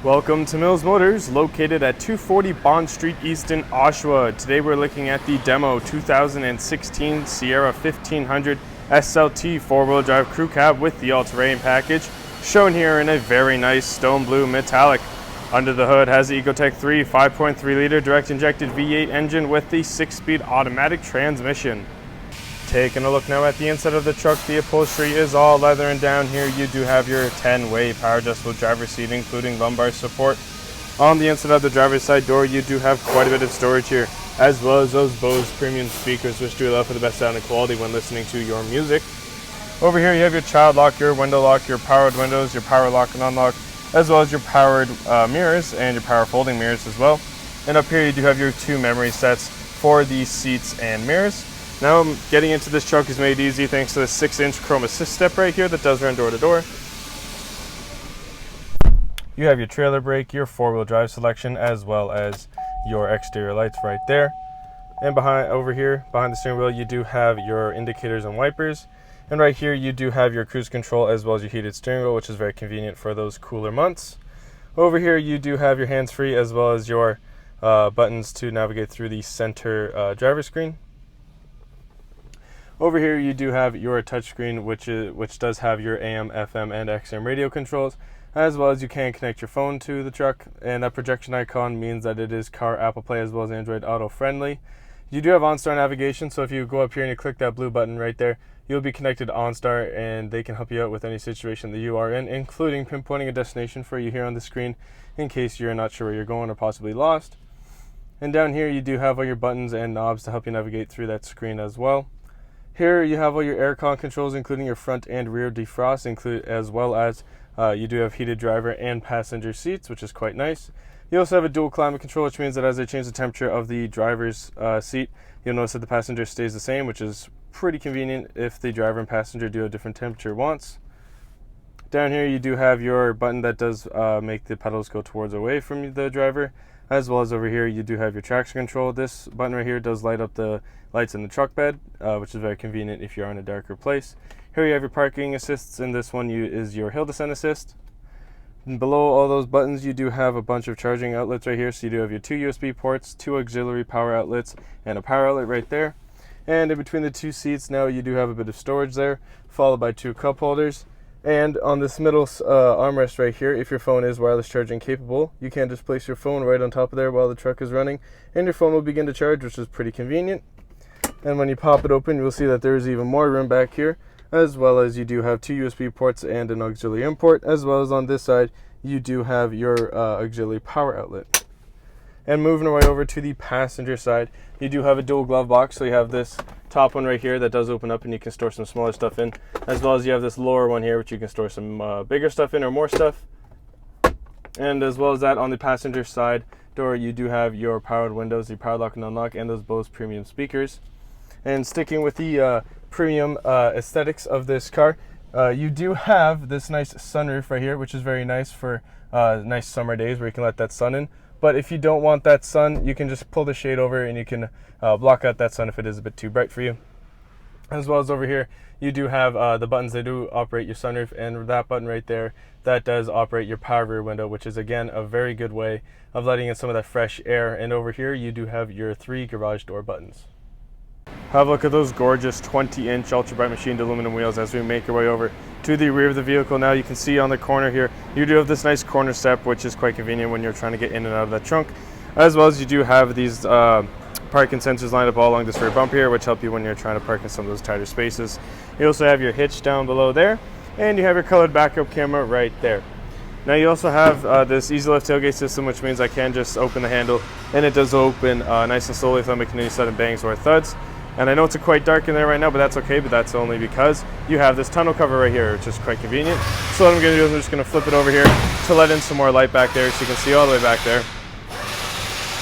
Welcome to Mills Motors, located at 240 Bond Street East in Oshawa. Today we're looking at the demo 2016 Sierra 1500 SLT 4-wheel drive crew cab with the all-terrain package, shown here in a very nice stone blue metallic. Under the hood has the Ecotec 3 5.3 liter direct injected V8 engine with the 6-speed automatic transmission. Taking a look now at the inside of the truck, the upholstery is all leather, and down here you do have your 10-way power adjustable driver's seat, including lumbar support. On the inside of the driver's side door, you do have quite a bit of storage here, as well as those Bose premium speakers, which do allow for the best sound and quality when listening to your music. Over here you have your child lock, your window lock, your powered windows, your power lock and unlock, as well as your powered mirrors and your power folding mirrors as well. And up here you do have your 2 memory sets for the seats and mirrors. Now getting into this truck is made easy thanks to the 6-inch chrome assist step right here that does run door to door. You have your trailer brake, your 4-wheel drive selection, as well as your exterior lights right there. And over here behind the steering wheel you do have your indicators and wipers. And right here you do have your cruise control as well as your heated steering wheel, which is very convenient for those cooler months. Over here you do have your hands-free as well as your buttons to navigate through the center driver screen. Over here you do have your touchscreen, which does have your AM, FM, and XM radio controls, as well as you can connect your phone to the truck, and that projection icon means that it is Car Apple Play as well as Android Auto friendly. You do have Onstar Navigation, so if you go up here and you click that blue button right there, you'll be connected to Onstar, and they can help you out with any situation that you are in, including pinpointing a destination for you here on the screen in case you're not sure where you're going or possibly lost. And down here you do have all your buttons and knobs to help you navigate through that screen as well. Here you have all your Aircon controls, including your front and rear defrost, as well as you do have heated driver and passenger seats, which is quite nice. You also have a dual climate control, which means that as I change the temperature of the driver's seat, you'll notice that the passenger stays the same, which is pretty convenient if the driver and passenger do have different temperature wants. Down here you do have your button that does make the pedals go towards away from the driver, as well as over here you do have your traction control. This button right here does light up the lights in the truck bed, which is very convenient if you're in a darker place. Here you have your parking assists, and this one is your hill descent assist. And below all those buttons you do have a bunch of charging outlets right here, so you do have your 2 USB ports, 2 auxiliary power outlets, and a power outlet right there. And in between the 2 seats now you do have a bit of storage there, followed by 2 cup holders. And on this middle armrest right here, if your phone is wireless charging capable, you can just place your phone right on top of there while the truck is running, and your phone will begin to charge, which is pretty convenient. And when you pop it open, you'll see that there's even more room back here, as well as you do have 2 USB ports and an auxiliary import, as well as on this side you do have your auxiliary power outlet. And moving right over to the passenger side, you do have a dual glove box, so you have this top one right here that does open up and you can store some smaller stuff in, as well as you have this lower one here which you can store some bigger stuff in or more stuff. And as well as that, on the passenger side door you do have your powered windows, the power lock and unlock, and those Bose premium speakers. And sticking with the premium aesthetics of this car, you do have this nice sunroof right here, which is very nice for nice summer days where you can let that sun in. But if you don't want that sun, you can just pull the shade over and you can block out that sun if it is a bit too bright for you. As well as over here, you do have the buttons that do operate your sunroof, and that button right there, that does operate your power rear window, which is again a very good way of letting in some of that fresh air. And over here, you do have your 3 garage door buttons. Have a look at those gorgeous 20-inch ultra bright machined aluminum wheels as we make our way over to the rear of the vehicle. Now you can see on the corner here, you do have this nice corner step, which is quite convenient when you're trying to get in and out of that trunk, as well as you do have these parking sensors lined up all along this rear bumper here, which help you when you're trying to park in some of those tighter spaces. You also have your hitch down below there, and you have your colored backup camera right there. Now you also have this easy lift tailgate system, which means I can just open the handle, and it does open nice and slowly without making any sudden bangs or thuds. And I know it's quite dark in there right now, but that's okay, but that's only because you have this tonneau cover right here, which is quite convenient. So what I'm going to do is I'm just going to flip it over here to let in some more light back there so you can see all the way back there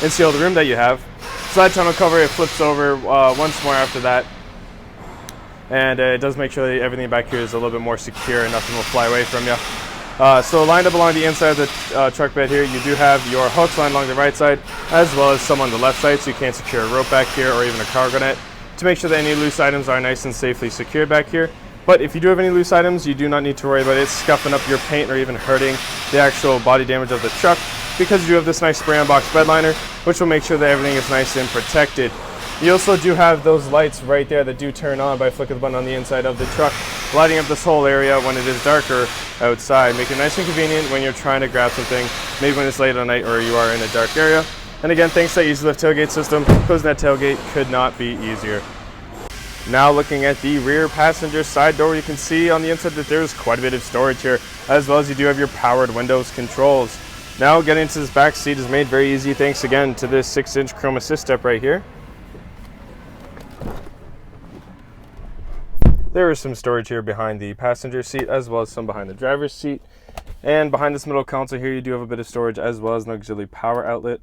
and see all the room that you have. So that tonneau cover, it flips over once more after that. And it does make sure that everything back here is a little bit more secure and nothing will fly away from you. So lined up along the inside of the truck bed here, you do have your hooks lined along the right side, as well as some on the left side, so you can secure a rope back here or even a cargo net to make sure that any loose items are nice and safely secured back here. But if you do have any loose items, you do not need to worry about it scuffing up your paint or even hurting the actual body damage of the truck, because you do have this nice spray on box bed liner, which will make sure that everything is nice and protected. You also do have those lights right there that do turn on by flicking the button on the inside of the truck, lighting up this whole area when it is darker outside, making it nice and convenient when you're trying to grab something, maybe when it's late at night or you are in a dark area. And again, thanks to that easy lift tailgate system, closing that tailgate could not be easier. Now looking at the rear passenger side door, you can see on the inside that there's quite a bit of storage here, as well as you do have your powered windows controls. Now getting into this back seat is made very easy thanks again to this 6-inch chrome assist step right here. There is some storage here behind the passenger seat, as well as some behind the driver's seat. And behind this middle console here, you do have a bit of storage, as well as an auxiliary power outlet.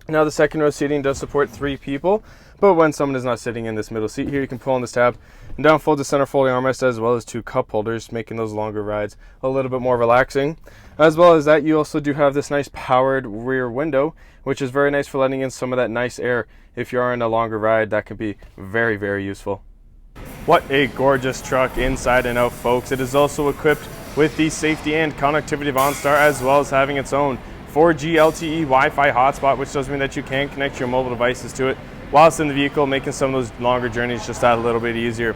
Now the second row seating does support 3 people, but when someone is not sitting in this middle seat here, you can pull on this tab and down fold the center folding armrest, as well as 2 cup holders, making those longer rides a little bit more relaxing. As well as that, you also do have this nice powered rear window, which is very nice for letting in some of that nice air. If you are in a longer ride, that can be very, very useful. What a gorgeous truck inside and out, folks. It is also equipped with the safety and connectivity of OnStar, as well as having its own 4G LTE Wi-Fi hotspot, which does mean that you can connect your mobile devices to it whilst in the vehicle, making some of those longer journeys just that a little bit easier.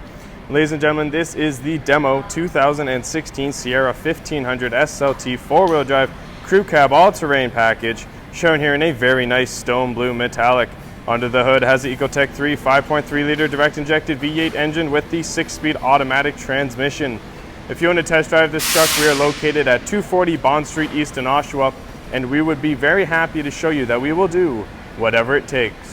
Ladies and gentlemen, this is the demo 2016 Sierra 1500 SLT 4-wheel drive crew cab all-terrain package, shown here in a very nice stone blue metallic. Under the hood has the Ecotec 3 5.3-liter direct-injected V8 engine with the 6-speed automatic transmission. If you want to test drive this truck, we are located at 240 Bond Street East in Oshawa, and we would be very happy to show you that we will do whatever it takes.